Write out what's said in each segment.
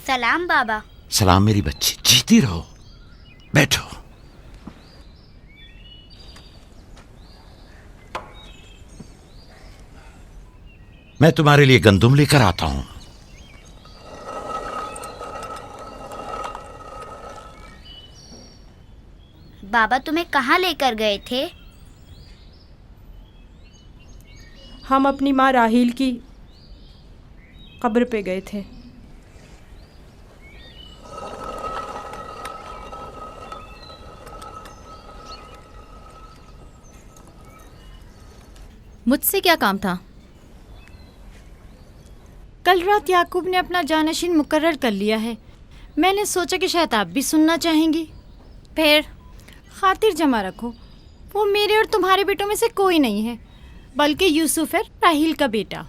सलाम बाबा। सलाम मेरी बच्ची, जीती रहो। बैठो। मैं तुम्हारे लिए गंदुम लेकर आता हूं। बाबा तुम्हें कहाँ लेकर गए थे? हम अपनी माँ राहील की कब्र पे गए थे। मुझसे क्या काम था? कल रात याकूब ने अपना जानशीन मुकर्रर कर लिया है। मैंने सोचा कि शायद आप भी सुनना चाहेंगी। फिर? खातिर जमा रखो, वो मेरे और तुम्हारे बेटों में से कोई नहीं है, बल्कि यूसुफ है, राहील का बेटा।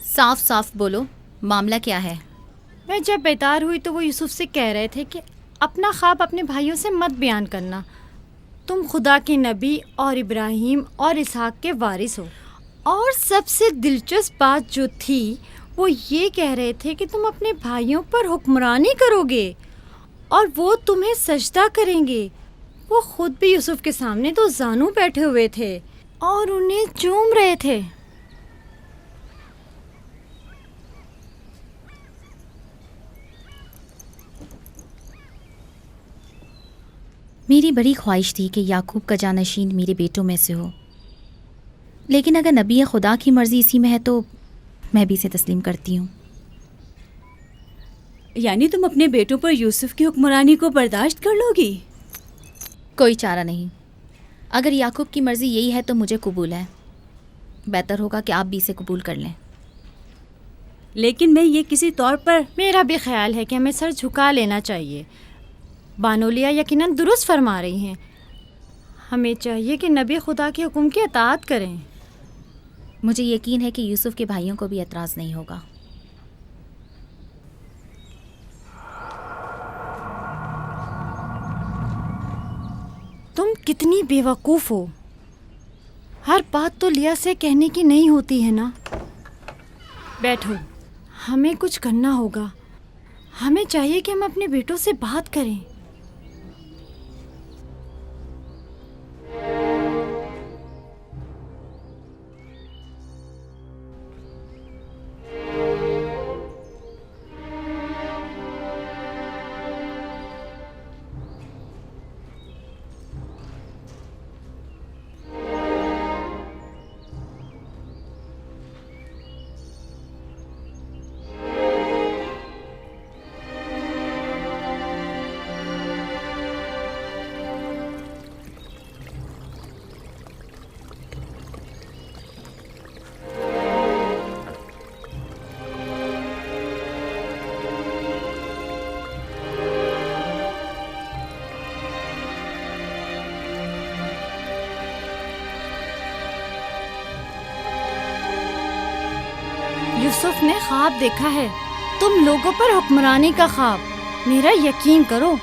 साफ साफ बोलो, मामला क्या है? मैं जब बेदार हुई तो वो यूसुफ से कह रहे थे कि अपना ख्वाब अपने भाइयों से मत बयान करना। तुम खुदा के नबी और इब्राहिम और इसहाक के वारिस हो। और सबसे दिलचस्प बात जो थी वो ये कह रहे थे कि तुम अपने भाइयों पर हुक्मरानी करोगे और वो तुम्हें सजदा करेंगे। वो खुद भी यूसुफ के सामने तो जानू बैठे हुए थे और उन्हें चूम रहे थे। मेरी बड़ी ख्वाहिश थी कि याकूब का जानशीन मेरे बेटों में से हो, लेकिन अगर नबी खुदा की मर्जी इसी में है तो मैं भी इसे तस्लीम करती हूँ। यानी तुम अपने बेटों पर यूसुफ की हुक्मरानी को बर्दाश्त कर लोगी? कोई चारा नहीं। अगर याकूब की मर्जी यही है तो मुझे कबूल है। बेहतर होगा कि आप भी इसे कबूल कर लें। लेकिन मैं ये किसी तौर पर... मेरा भी ख्याल है कि हमें सर झुका लेना चाहिए। बानोलिया यकीनन दुरुस्त फरमा रही हैं। हमें चाहिए कि नबी खुदा के हुक्म की अताअत करें। मुझे यकीन है कि यूसुफ के भाइयों को भी एतराज़ नहीं होगा। तुम कितनी बेवकूफ़ हो। हर बात तो लिया से कहने की नहीं होती है ना। बैठो, हमें कुछ करना होगा। हमें चाहिए कि हम अपने बेटों से बात करें। यूसुफ ने ख्वाब देखा है, तुम लोगों पर हुक्मरानी का ख्वाब। मेरा यकीन करो।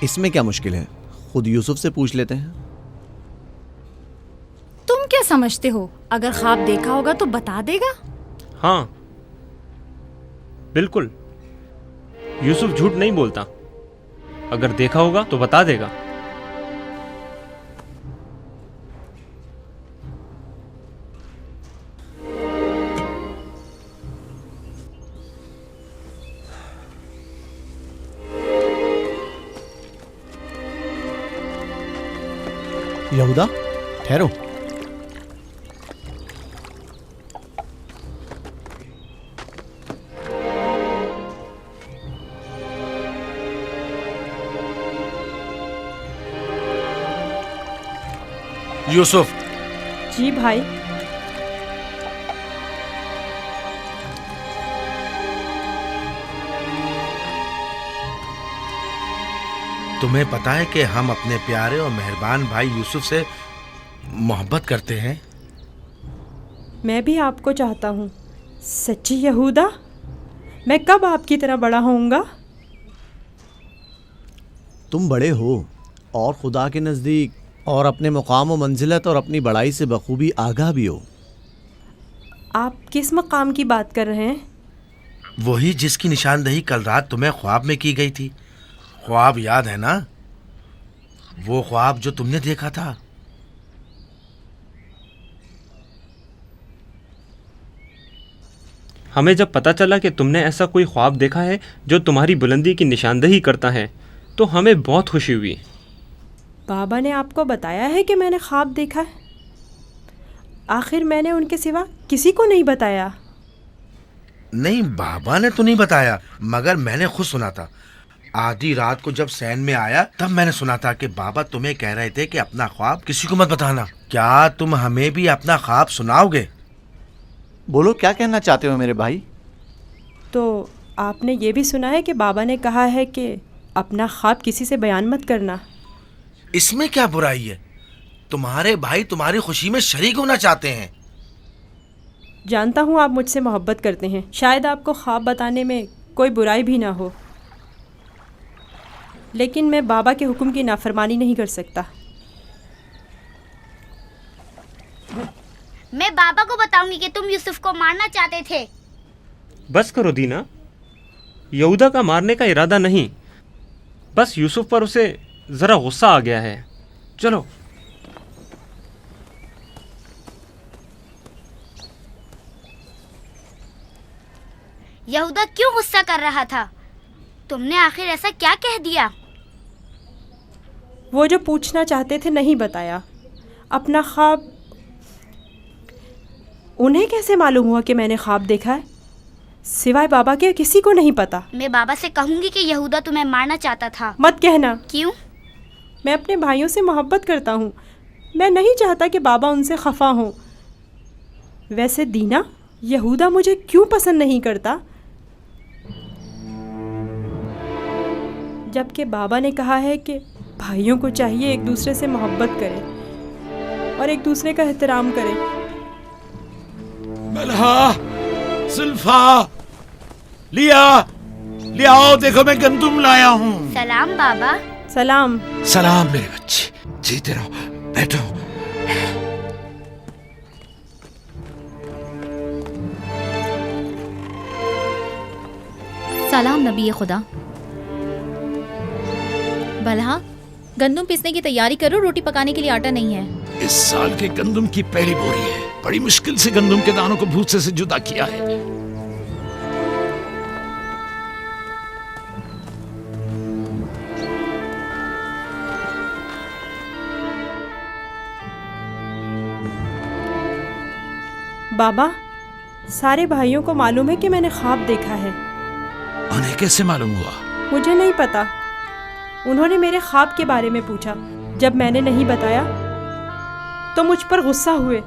इसमें क्या मुश्किल है, खुद यूसुफ से पूछ लेते हैं। तुम क्या समझते हो, अगर ख्वाब देखा होगा तो बता देगा? हाँ बिल्कुल, यूसुफ झूठ नहीं बोलता। अगर देखा होगा तो बता देगा। यहूदा, ठहरो। यूसुफ। जी भाई। तुम्हें पता है कि हम अपने प्यारे और मेहरबान भाई यूसुफ से मोहब्बत करते हैं। मैं भी आपको चाहता हूँ। सच्ची यहूदा, मैं कब आपकी तरह बड़ा होऊंगा? तुम बड़े हो और खुदा के नज़दीक और अपने मुकाम व मंजिलत और अपनी बड़ाई से बखूबी आगाह भी हो। आप किस मकाम की बात कर रहे हैं? वही जिसकी निशानदही कल रात तुम्हें ख्वाब में की गई थी। ख्वाब याद है ना? वो ख्वाब जो तुमने देखा था। हमें जब पता चला कि तुमने ऐसा कोई ख्वाब देखा है जो तुम्हारी बुलंदी की निशानदही करता है तो हमें बहुत खुशी हुई। बाबा ने आपको बताया है कि मैंने ख्वाब देखा है? आखिर मैंने उनके सिवा किसी को नहीं बताया। नहीं, बाबा ने तो नहीं बताया, मगर मैंने खुद सुना था। आधी रात को जब सैन में आया तब मैंने सुना था कि बाबा तुम्हें कह रहे थे कि अपना ख्वाब किसी को मत बताना। क्या तुम हमें भी अपना ख्वाब सुनाओगे? बोलो, क्या कहना चाहते हो मेरे भाई? तो आपने ये भी सुना है कि बाबा ने कहा है कि अपना ख्वाब किसी से बयान मत करना। इसमें क्या बुराई है? तुम्हारे भाई तुम्हारी खुशी में शरीक होना चाहते हैं। जानता हूँ आप मुझसे मोहब्बत करते हैं, शायद आपको ख्वाब बताने में कोई बुराई भी ना हो, लेकिन मैं बाबा के हुक्म की नाफरमानी नहीं कर सकता। मैं बाबा को बताऊंगी कि तुम यूसुफ को मारना चाहते थे। बस करो दीना, यहूदा का मारने का इरादा नहीं, बस यूसुफ पर उसे ज़रा गुस्सा आ गया है। चलो। यहूदा क्यों गुस्सा कर रहा था? तुमने आखिर ऐसा क्या कह दिया? वो जो पूछना चाहते थे नहीं बताया। अपना ख्वाब उन्हें कैसे मालूम हुआ कि मैंने ख्वाब देखा है? सिवाय बाबा के किसी को नहीं पता। मैं बाबा से कहूंगी कि यहूदा तुम्हें मारना चाहता था। मत कहना। क्यों? मैं अपने भाइयों से मोहब्बत करता हूँ। मैं नहीं चाहता कि बाबा उनसे खफा हों। वैसे दीना, यहूदा मुझे क्यों पसंद नहीं करता? जबकि बाबा ने कहा है कि भाइयों को चाहिए एक दूसरे से मोहब्बत करें और एक दूसरे का एहतराम करें। मलहा, जुल्फा, लियाओ, देखो मैं गंदुम लाया हूँ। सलाम बाबा। सलाम। सलाम मेरे बच्चे, जीते रहो, बैठो। सलाम नबी खुदा। बलहा, गंदम पीसने की तैयारी करो, रोटी पकाने के लिए आटा नहीं है। इस साल के गंदुम की पहली बोरी है। बड़ी मुश्किल से गंदुम के दानों को भूसे से जुदा किया है। बाबा, सारे भाइयों को मालूम है कि मैंने ख्वाब देखा है। उन्हें कैसे मालूम हुआ? मुझे नहीं पता। उन्होंने मेरे ख्वाब के बारे में पूछा। जब मैंने नहीं बताया तो मुझ पर गुस्सा हुए।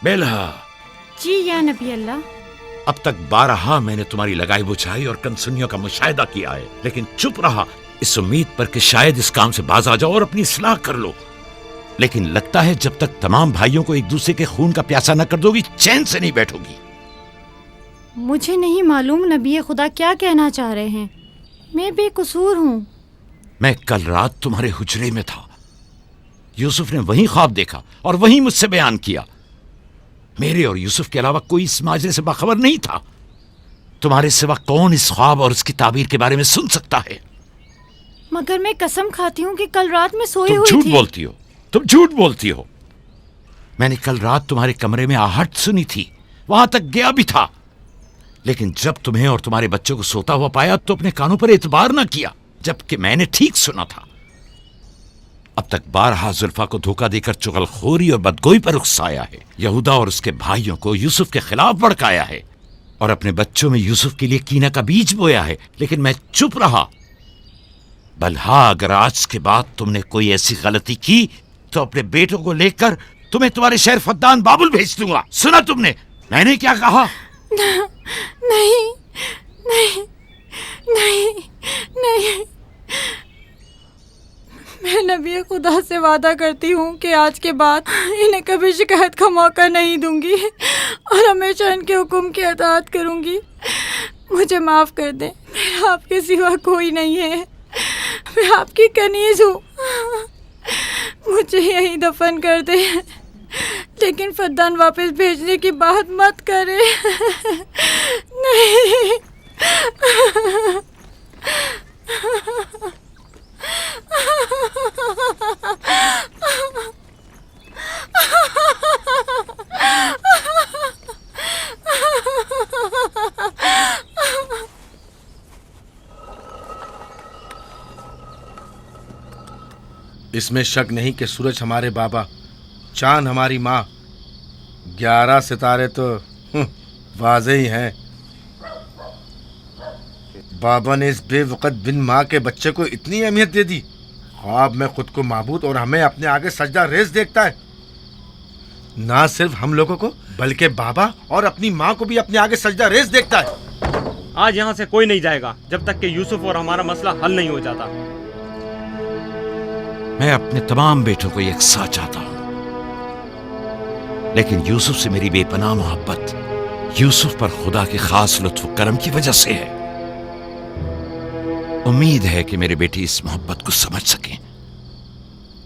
बेलहा, जी या नबी अल्लाह। अब तक 12 मैंने तुम्हारी लगाई बुझाई और कनसुनियों का मुशाहिदा किया है, लेकिन चुप रहा इस उम्मीद पर कि शायद इस काम से बाज आ जाओ और अपनी इस्लाह कर लो। लेकिन लगता है जब तक तमाम भाइयों को एक दूसरे के खून का प्यासा न कर दोगी, चैन से नहीं बैठोगी। मुझे नहीं मालूम नबी खुदा क्या कहना चाह रहे हैं। मैं बेकसूर हूँ। मैं कल रात तुम्हारे हुजरे में था। यूसुफ ने वही ख्वाब देखा और वही मुझसे बयान किया। मेरे और यूसुफ के अलावा कोई इस माजरे से बाखबर नहीं था। तुम्हारे सिवा कौन इस ख्वाब और उसकी ताबीर के बारे में सुन सकता है? मगर मैं कसम खाती हूँ कि कल रात में सोई हुई झूठ थी। बोलती हो, तुम झूठ बोलती हो। मैंने कल रात तुम्हारे कमरे में आहट सुनी थी, वहां तक गया भी था, लेकिन जब तुम्हें और तुम्हारे बच्चों को सोता हुआ पाया तो अपने कानों पर एतबार न किया, जबकि मैंने ठीक सुना था। अब तक 12 जुल्फा को धोखा देकर चुगलखोरी और बदगोई पर उकसाया है। यहूदा और उसके भाइयों को यूसुफ के खिलाफ भड़काया है और अपने बच्चों में यूसुफ के लिए कीना का बीज बोया है, लेकिन मैं चुप रहा। बल्हा, अगर आज के बाद तुमने कोई ऐसी गलती की तो अपने बेटों को लेकर तुम्हें तुम्हारे शहर फद्दान बाबुल भेज दूंगा। सुना तुमने मैंने क्या कहा? नहीं नहीं नहीं नहीं। मैं नबी खुदा से वादा करती हूँ कि आज के बाद इन्हें कभी शिकायत का मौका नहीं दूंगी और हमेशा इनके हुक्म की अताअत करूँगी। मुझे माफ़ कर दें, मेरा आपके सिवा कोई नहीं है, मैं आपकी कनीज़ हूँ। मुझे यहीं दफन कर दें, लेकिन फद्दान वापस भेजने की बात मत करें। नहीं। इसमें शक नहीं कि सूरज हमारे बाबा, चांद हमारी माँ, 11 सितारे तो वाज़े ही हैं। बाबा ने इस बेवकत बिन माँ के बच्चे को इतनी अहमियत दे दी। ख्वाब में खुद को माबूद और हमें अपने आगे सजदा रेज़ देखता है। ना सिर्फ हम लोगों को बल्कि बाबा और अपनी माँ को भी अपने आगे सजदा रेज़ देखता है। आज यहाँ से कोई नहीं जाएगा जब तक कि यूसुफ और हमारा मसला हल नहीं हो जाता। मैं अपने तमाम बेटों को यकसा चाहता हूं, लेकिन यूसुफ से मेरी बेपनाह मोहब्बत यूसुफ पर खुदा के खास लुत्फ करम की वजह से है। उम्मीद है कि मेरे बेटे इस मोहब्बत को समझ सकें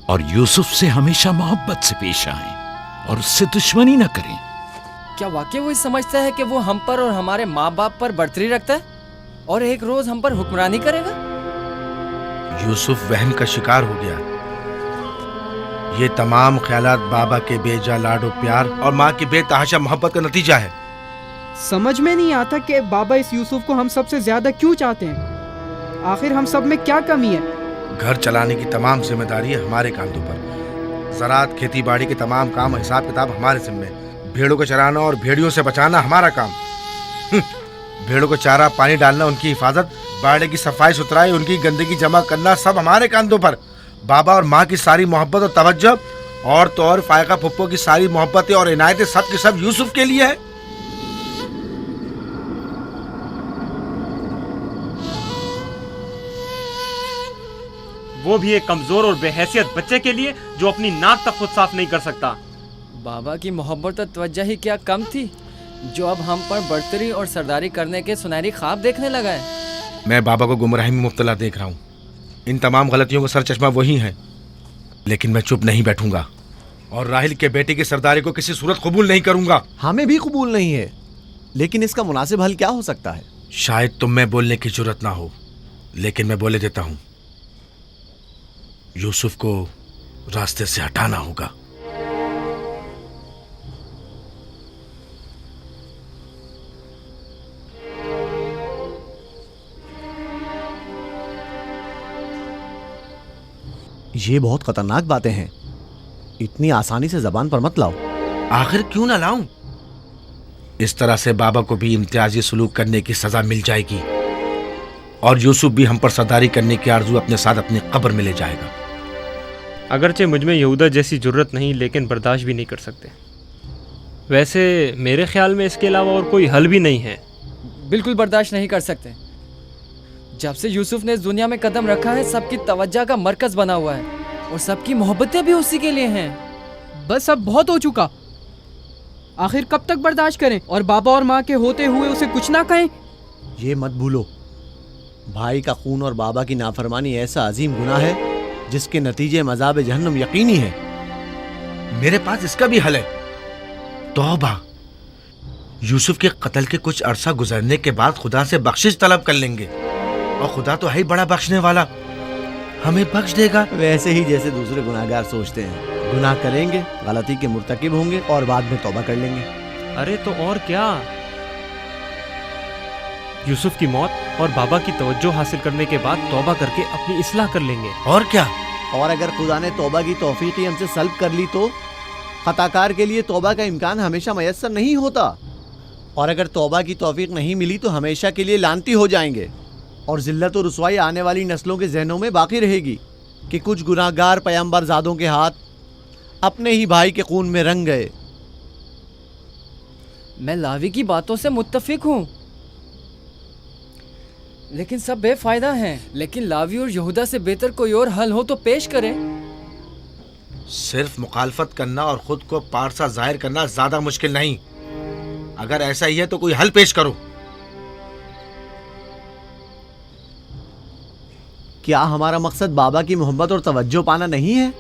और यूसुफ से हमेशा मोहब्बत से पेश आएं और उससे दुश्मनी न करें। क्या वाकई वो समझता है कि वो हम पर और हमारे माँ बाप पर बर्तरी रखता है और एक रोज हम पर हुक्मरानी करेगा? यूसुफ वहम का शिकार हो गया। ये तमाम ख्यालात बाबा के बेजा लाडो प्यार और माँ की बेतहाशा मोहब्बत का नतीजा है। समझ में नहीं आता कि बाबा इस यूसुफ को हम सबसे ज्यादा क्यों चाहते हैं। आखिर हम सब में क्या कमी है? घर चलाने की तमाम जिम्मेदारी है हमारे कांधों पर। ज़राअत, खेती बाड़ी के तमाम काम, हिसाब किताब हमारे जिम्मे। भेड़ों को चराना और भेड़ियों से बचाना हमारा काम। भेड़ों को चारा पानी डालना, उनकी हिफाजत, बाड़े की सफाई सुथराई, उनकी गंदगी जमा करना, सब हमारे कांधों पर। बाबा और माँ की सारी मोहब्बत और तवज्जो, और तो और फायका फुप्पो की सारी मोहब्बतें और इनायतें सब के सब यूसुफ के लिए है। वो भी एक कमजोर और बेहैसियत बच्चे के लिए जो अपनी नाक तक खुद साफ नहीं कर सकता। बाबा की मोहब्बत और तवज्जो ही क्या कम थी जो अब हम पर बर्तरी और सरदारी करने के सुनहरी ख्वाब देखने लगा है। मैं बाबा को गुमराही में मुब्तला देख रहा हूँ। इन तमाम गलतियों का सर चश्मा वही है, लेकिन मैं चुप नहीं बैठूंगा और राहिल के बेटे की सरदारी को किसी सूरत कबूल नहीं करूंगा। हमें भी कबूल नहीं है, लेकिन इसका मुनासिब हल क्या हो सकता है? शायद तुम में बोलने की जरूरत ना हो, लेकिन मैं बोले देता हूँ। यूसुफ को रास्ते से हटाना होगा। ये बहुत खतरनाक बातें हैं, इतनी आसानी से जबान पर मत लाओ। आखिर क्यों ना लाऊं? इस तरह से बाबा को भी इम्तियाजी सलूक करने की सजा मिल जाएगी और यूसुफ भी हम पर सरदारी करने की आरजू अपने साथ अपनी कब्र में ले जाएगा। अगरचे मुझमें यहूदा जैसी जरूरत नहीं, लेकिन बर्दाश्त भी नहीं कर सकते। वैसे मेरे ख्याल में इसके अलावा और कोई हल भी नहीं है। बिल्कुल बर्दाश्त नहीं कर सकते। जब से यूसुफ ने इस दुनिया में कदम रखा है, सबकी तवज्जो का मरकज बना हुआ है और सबकी मोहब्बतें भी उसी के लिए हैं। बस अब बहुत हो चुका। आखिर कब तक बर्दाश्त करें और बाबा और माँ के होते हुए उसे कुछ ना कहें? ये मत भूलो, भाई का खून और बाबा की नाफरमानी ऐसा अजीम गुनाह है जिसके नतीजे मज़ाब जहन्नम यकीनी है। मेरे पास इसका भी हल है, तौबा। यूसुफ के कत्ल के कुछ अरसा गुजरने के बाद खुदा से बख्शिश तलब कर लेंगे और खुदा तो है ही बड़ा बख्शने वाला, हमें बख्श देगा। वैसे ही जैसे दूसरे गुनाहगार सोचते हैं, गुनाह करेंगे, गलती के मुर्तकिब होंगे और बाद में तौबा कर लेंगे। अरे तो और क्या, यूसुफ की मौत और बाबा की तवज्जो हासिल करने के बाद तौबा करके अपनी इस्लाह कर लेंगे। और क्या, और अगर खुदा ने तौबा की तौफीक ही हमसे सल्ब कर ली तो खताकार के लिए तौबा का इम्कान हमेशा मयस्सर नहीं होता, और अगर तौबा की तौफीक नहीं मिली तो हमेशा के लिए लानती हो जाएंगे और जिल्लत और रुसवाई आने वाली नस्लों के जहनों में बाकी रहेगी कि कुछ गुनाहगार पैगंबर ज़ादों के हाथ अपने ही भाई के खून में रंग गए। मैं लावी की बातों से मुत्तफिक हूँ। लेकिन सब बेफायदा हैं। लेकिन लावी और यहूदा से बेहतर कोई और हल हो तो पेश करें। सिर्फ मुखालफत करना और खुद को पारसा जाहिर करना ज्यादा मुश्किल नहीं। अगर ऐसा ही है तो कोई हल पेश करो। क्या हमारा मकसद बाबा की मोहब्बत और तवज्जो पाना नहीं है?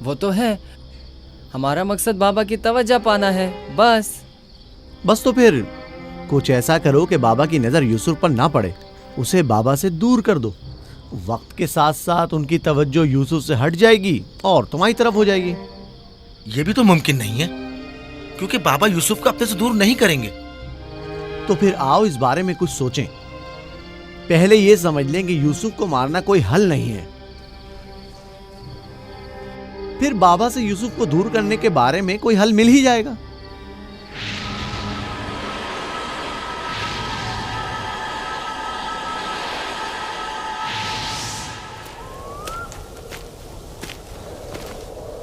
वो तो है, हमारा मकसद बाबा की तवज्जो पाना है, बस तो फिर कुछ ऐसा करो कि बाबा की नज़र यूसुफ पर ना पड़े, उसे बाबा से दूर कर दो। वक्त के साथ साथ उनकी तवज्जो यूसुफ से हट जाएगी और तुम्हारी तरफ हो जाएगी। ये भी तो मुमकिन नहीं है, क्योंकि बाबा यूसुफ को अपने से दूर नहीं करेंगे। तो फिर आओ इस बारे में कुछ सोचें। पहले ये समझ लें कि यूसुफ को मारना कोई हल नहीं है। फिर बाबा से यूसुफ को दूर करने के बारे में कोई हल मिल ही जाएगा।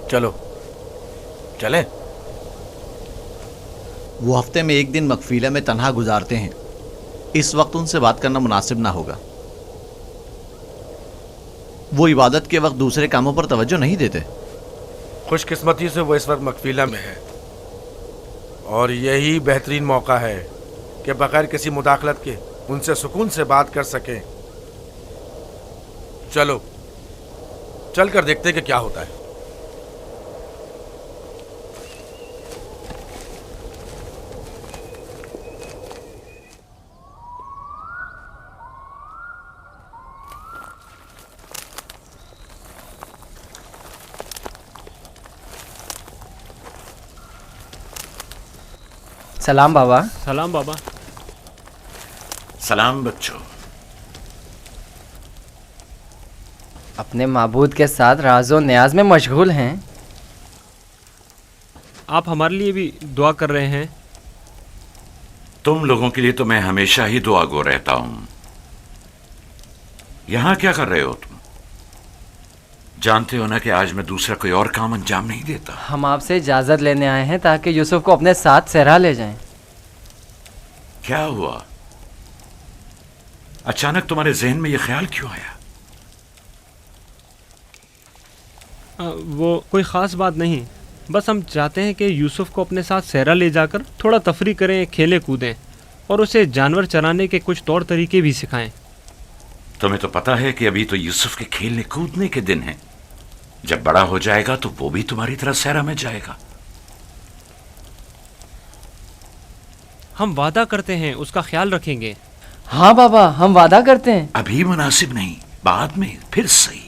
चलो चले। वो हफ्ते में एक दिन मकफीला में तन्हा गुजारते हैं। इस वक्त उनसे बात करना मुनासिब ना होगा। वो इबादत के वक्त दूसरे कामों पर तवज्जो नहीं देते। खुशकिस्मती से वो इस वक्त मकफीला में है और यही बेहतरीन मौका है कि बगैर किसी मुदाखलत के उनसे सुकून से बात कर सकें। चलो चल कर देखते कि क्या होता है। सलाम बाबा। सलाम बाबा। सलाम बच्चों। अपने माबूद के साथ राज़ो न्याज में मशगूल हैं। आप हमारे लिए भी दुआ कर रहे हैं। तुम लोगों के लिए तो मैं हमेशा ही दुआगो रहता हूं। यहां क्या कर रहे हो तुम? जानते हो ना कि आज मैं दूसरा कोई और काम अंजाम नहीं देता। हम आपसे इजाज़त लेने आए हैं ताकि यूसुफ को अपने साथ सहरा ले जाएं। क्या हुआ? अचानक तुम्हारे जहन में यह ख्याल क्यों आया? वो कोई ख़ास बात नहीं, बस हम चाहते हैं कि यूसुफ को अपने साथ सहरा ले जाकर थोड़ा तफरी करें, खेलें कूदें और उसे जानवर चराने के कुछ तौर तरीके भी सिखाएं। तुम्हें तो पता है कि अभी तो यूसुफ के खेलने कूदने के दिन हैं। जब बड़ा हो जाएगा तो वो भी तुम्हारी तरह सहरा में जाएगा। हम वादा करते हैं उसका ख्याल रखेंगे। हाँ बाबा, हम वादा करते हैं। अभी मुनासिब नहीं, बाद में फिर सही।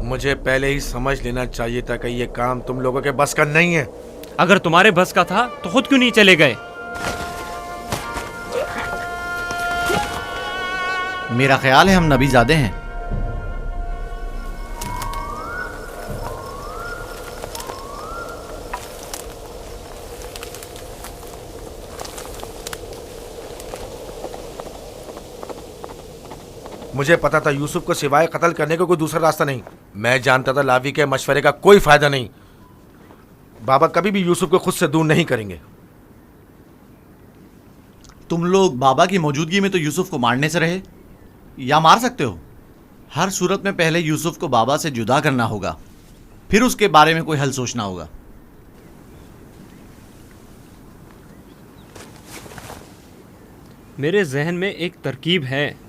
मुझे पहले ही समझ लेना चाहिए था कि ये काम तुम लोगों के बस का नहीं है। अगर तुम्हारे बस का था तो खुद क्यों नहीं चले गए? मेरा ख्याल है हम नबीज़ादे हैं। मुझे पता था यूसुफ को सिवाय कत्ल करने का कोई दूसरा रास्ता नहीं। मैं जानता था लावी के मशवरे का कोई फायदा नहीं। बाबा कभी भी यूसुफ को खुद से दूर नहीं करेंगे। तुम लोग बाबा की मौजूदगी में तो यूसुफ को मारने से रहे या मार सकते हो। हर सूरत में पहले यूसुफ को बाबा से जुदा करना होगा, फिर उसके बारे में कोई हल सोचना होगा। मेरे जहन में एक तरकीब है।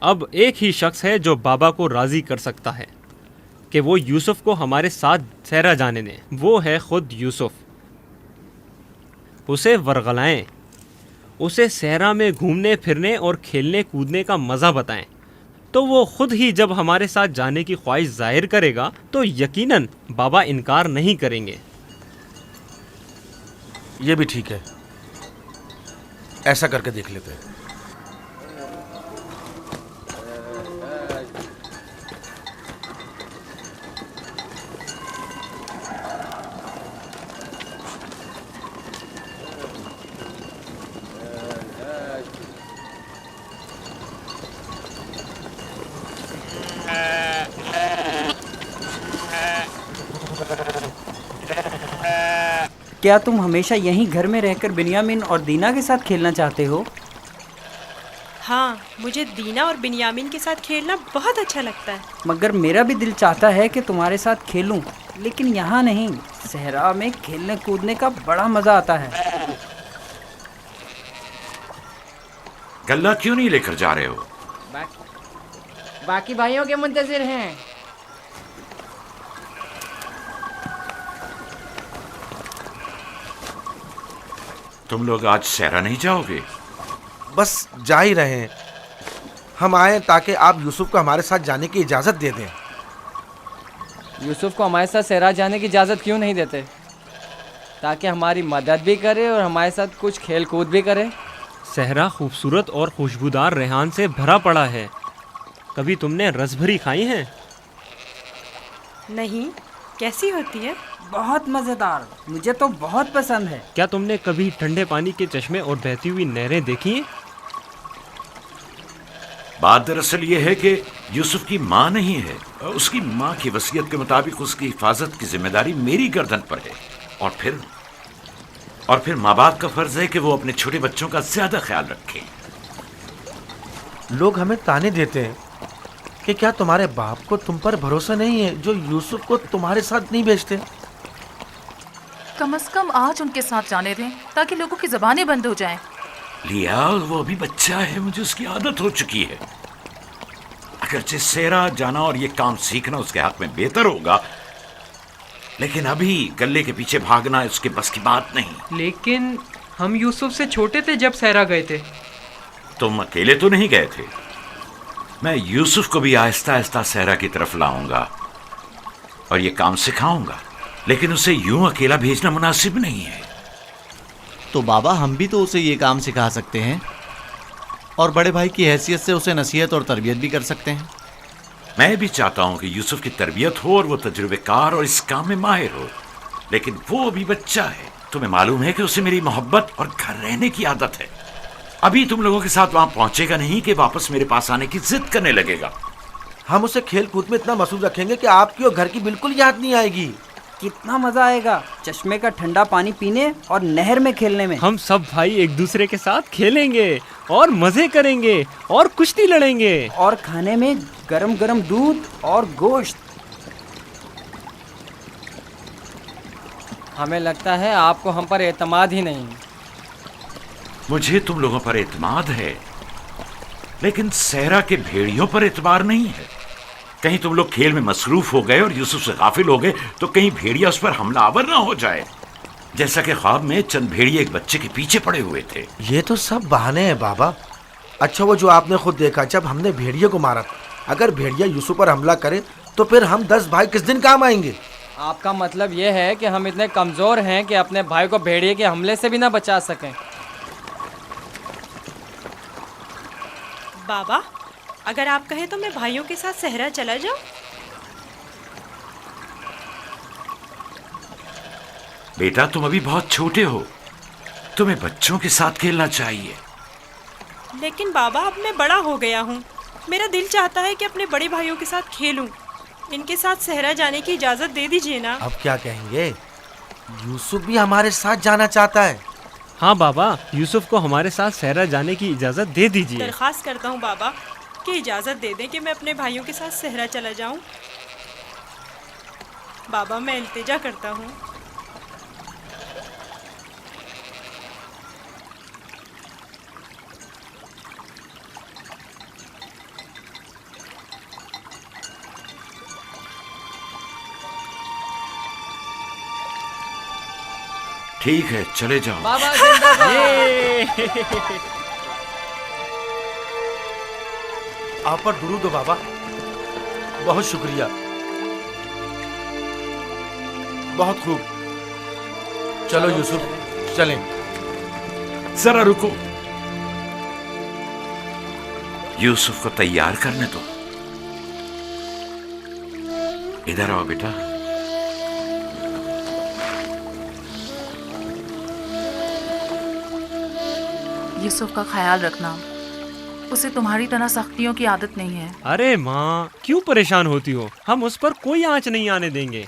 अब एक ही शख्स है जो बाबा को राज़ी कर सकता है कि वो यूसुफ को हमारे साथ सहरा जाने दें। वो है खुद यूसुफ। उसे वरगलाएं, उसे सहरा में घूमने फिरने और खेलने कूदने का मज़ा बताएं, तो वो खुद ही जब हमारे साथ जाने की ख्वाहिश जाहिर करेगा तो यकीनन बाबा इनकार नहीं करेंगे। ये भी ठीक है। ऐसा करके देख लेते हैं। क्या तुम हमेशा यहीं घर में रहकर बिन्यामिन और दीना के साथ खेलना चाहते हो? हाँ, मुझे दीना और बिन्यामिन के साथ खेलना बहुत अच्छा लगता है। मगर मेरा भी दिल चाहता है कि तुम्हारे साथ खेलूं, लेकिन यहाँ नहीं। सहरा में खेलने कूदने का बड़ा मजा आता है। गल्ला क्यों नहीं लेकर जा रहे हो? बाकी भाइयों के मुंतजिर हैं। तुम लोग आज सहरा नहीं जाओगे? बस जा ही रहे हैं। हम आए ताकि आप यूसुफ को हमारे साथ जाने की इजाज़त दे दें। यूसुफ को हमारे साथ सहरा जाने की इजाज़त क्यों नहीं देते? ताकि हमारी मदद भी करे और हमारे साथ कुछ खेल कूद भी करे। सहरा खूबसूरत और खुशबूदार रेहान से भरा पड़ा है। कभी तुमने रसभरी खाई हैं? नहीं, कैसी होती है? बहुत मज़ेदार, मुझे तो बहुत पसंद है। क्या तुमने कभी ठंडे पानी के चश्मे और बहती हुई नहरें देखी हैं? बात दरअसल ये है कि यूसुफ की माँ नहीं है। उसकी माँ की वसीयत के मुताबिक उसकी हिफाजत की जिम्मेदारी मेरी गर्दन पर है। और फिर माँ बाप का फर्ज है कि वो अपने छोटे बच्चों का ज्यादा ख्याल रखें। लोग हमें ताने देते हैं कि क्या तुम्हारे बाप को तुम पर भरोसा नहीं है जो यूसुफ को तुम्हारे साथ नहीं भेजते? कम से कम आज उनके साथ जाने दें ताकि लोगों की ज़बानें बंद हो जाएं। लिया, वो अभी बच्चा है, मुझे उसकी आदत हो चुकी है। अगरचे सहरा जाना और ये काम सीखना उसके हक में बेहतर होगा, लेकिन अभी गल्ले के पीछे भागना उसके बस की बात नहीं। लेकिन हम यूसुफ से छोटे थे जब सहरा गए थे। तुम अकेले तो नहीं गए थे। मैं यूसुफ को भी आहिस्ता आहिस्ता सहरा की तरफ लाऊंगा और ये काम सिखाऊंगा, लेकिन उसे यूं अकेला भेजना मुनासिब नहीं है। तो बाबा, हम भी तो उसे ये काम सिखा सकते हैं और बड़े भाई की हैसियत से उसे नसीहत और तरबियत भी कर सकते हैं। मैं भी चाहता हूं कि यूसुफ की तरबियत हो और वो तजुर्बेकार और इस काम में माहिर हो, लेकिन वो अभी बच्चा है। तुम्हें मालूम है कि उसे मेरी मोहब्बत और घर रहने की आदत है। अभी तुम लोगों के साथ वहां पहुंचेगा नहीं कि वापस मेरे पास आने की जिद करने लगेगा। हम उसे खेल कूद में इतना मसरूफ रखेंगे कि आपकी और घर की बिल्कुल याद नहीं आएगी। कितना मजा आएगा चश्मे का ठंडा पानी पीने और नहर में खेलने में। हम सब भाई एक दूसरे के साथ खेलेंगे और मजे करेंगे और कुश्ती लड़ेंगे और खाने में गरम गरम दूध और गोश्त। हमें लगता है आपको हम पर एतमाद ही नहीं। मुझे तुम लोगों पर एतमाद है, लेकिन सहरा के भेड़ियों पर एतबार नहीं है। कहीं तुम लोग खेल में मसरूफ हो गए और यूसुफ से गाफिल हो गए तो कहीं भेड़िया उस पर हमलावर ना हो जाए, जैसा कि ख्वाब में चंद भेड़िए एक बच्चे के पीछे पड़े हुए थे। ये तो सब बहाने हैं बाबा। अच्छा, वो जो आपने खुद देखा जब हमने भेड़िए को मारा था, अगर भेड़िया यूसुफ पर हमला करे तो फिर हम 10 भाई किस दिन काम आएंगे? आपका मतलब ये है कि हम इतने कमज़ोर हैं कि अपने भाई को भेड़िए के हमले से भी ना बचा सकें। बाबा, अगर आप कहें तो मैं भाइयों के साथ सहरा चला जाऊं? बेटा, तुम अभी बहुत छोटे हो, तुम्हें बच्चों के साथ खेलना चाहिए। लेकिन बाबा, अब मैं बड़ा हो गया हूँ। मेरा दिल चाहता है कि अपने बड़े भाइयों के साथ खेलूं। इनके साथ सहरा जाने की इजाज़त दे दीजिए ना। अब क्या कहेंगे? यूसुफ भी हमारे साथ जाना चाहता है। हाँ बाबा, यूसुफ को हमारे साथ सहरा जाने की इजाज़त दे दीजिए। दरख्वास्त करता हूँ बाबा कि इजाज़त दे दें कि मैं अपने भाइयों के साथ सहरा चला जाऊँ। बाबा, मैं इल्तिजा करता हूँ। ठीक है, चले जाओ। बाबा जिंदाबाद। आप पर दुरूद हो बाबा, बहुत शुक्रिया, बहुत खूब। चलो यूसुफ, चलें। जरा रुको, यूसुफ को तैयार करने दो। इधर आओ बेटा। यूसुफ का ख्याल रखना, उसे तुम्हारी तरह सख्तियों की आदत नहीं है। अरे माँ, क्यों परेशान होती हो? हम उस पर कोई आंच नहीं आने देंगे।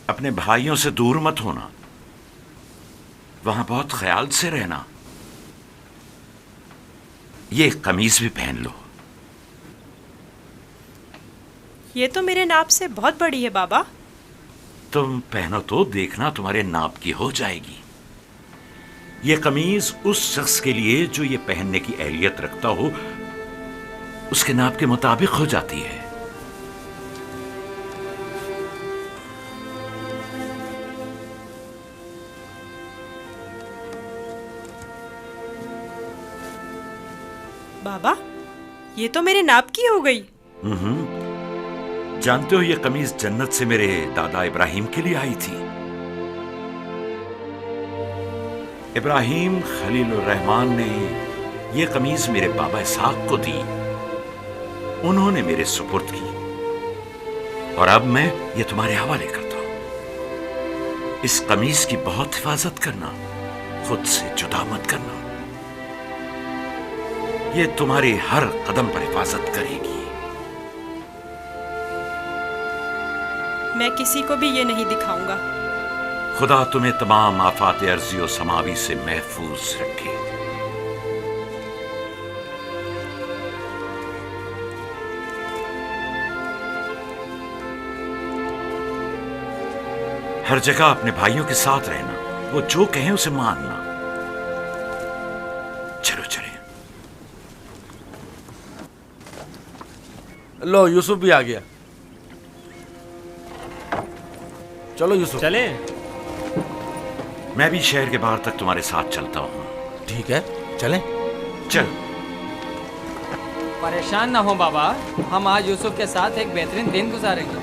अपने भाइयों से दूर मत होना, वहां बहुत ख्याल से रहना। ये कमीज भी पहन लो। ये तो मेरे नाप से बहुत बड़ी है बाबा। तुम पहनो तो देखना तुम्हारे नाप की हो जाएगी। ये कमीज उस शख्स के लिए जो ये पहनने की अहलियत रखता हो, उसके नाप के मुताबिक हो जाती है। बाबा, ये तो मेरे नाप की हो गई। जानते हो, ये कमीज जन्नत से मेरे दादा इब्राहिम के लिए आई थी। इब्राहिम खलीलुर रहमान ने ये कमीज मेरे बाबा इसहाक को दी, उन्होंने मेरे सुपुर्द की, और अब मैं ये तुम्हारे हवाले करता हूं। इस कमीज की बहुत हिफाजत करना, खुद से जुदा मत करना। ये तुम्हारी हर कदम पर हिफाजत करेगी। मैं किसी को भी ये नहीं दिखाऊंगा। खुदा तुम्हें तमाम आफात अर्जी और समावी से महफूज रखे। हर जगह अपने भाइयों के साथ रहना, वो जो कहें उसे मानना। चलो चले। लो, यूसुफ भी आ गया। चलो यूसुफ। चले। मैं भी शहर के बाहर तक तुम्हारे साथ चलता हूँ। ठीक है, चलें। चल। परेशान ना हो बाबा, हम आज यूसुफ के साथ एक बेहतरीन दिन गुजारेंगे।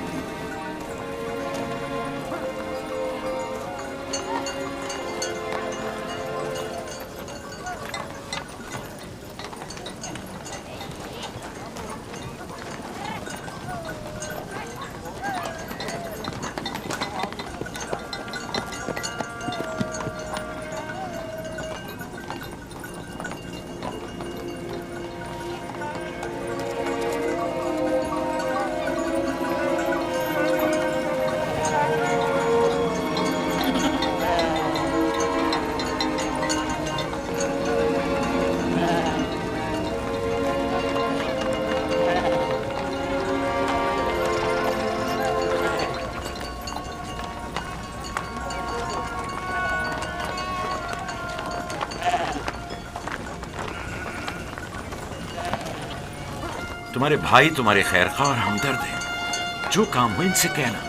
तुम्हारे भाई तुम्हारे खैरखा और हमदर्द हैं। जो काम हो इनसे कहना,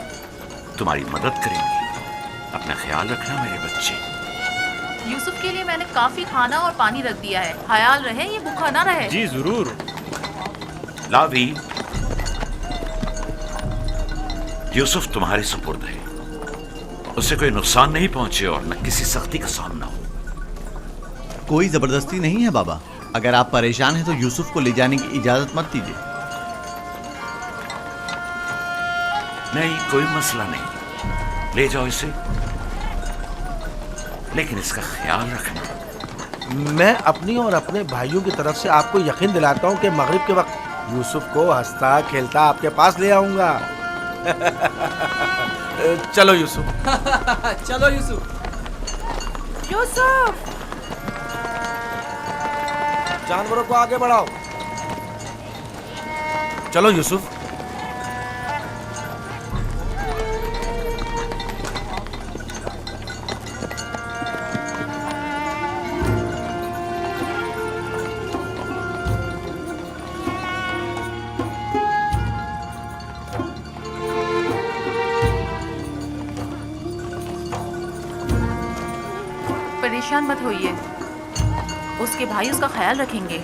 तुम्हारी मदद करेंगे। अपना ख्याल रखना मेरे बच्चे। यूसुफ के लिए मैंने काफी खाना और पानी रख दिया है, ख्याल रहे ये भूखा ना रहे। जी जरूर। लावी, यूसुफ तुम्हारे सुपुर्द है, उसे कोई नुकसान नहीं पहुंचे और न किसी सख्ती का सामना हो। कोई जबरदस्ती नहीं है बाबा। अगर आप परेशान हैं तो यूसुफ को ले जाने की इजाजत मत दीजिए। नहीं, कोई मसला नहीं, ले जाओ इसे, लेकिन इसका ख्याल रखना। मैं अपनी और अपने भाइयों की तरफ से आपको यकीन दिलाता हूँ कि मगरिब के वक्त यूसुफ को हंसता खेलता आपके पास ले आऊंगा। चलो यूसुफ। चलो यूसुफ। यूसुफ, जानवरों को आगे बढ़ाओ। चलो यूसुफ। परेशान मत होइए, उसके भाई उसका ख्याल रखेंगे।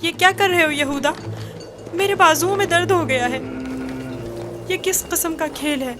ये क्या कर रहे हो यहूदा? मेरे बाजुओं में दर्द हो गया है। ये किस किस्म का खेल है?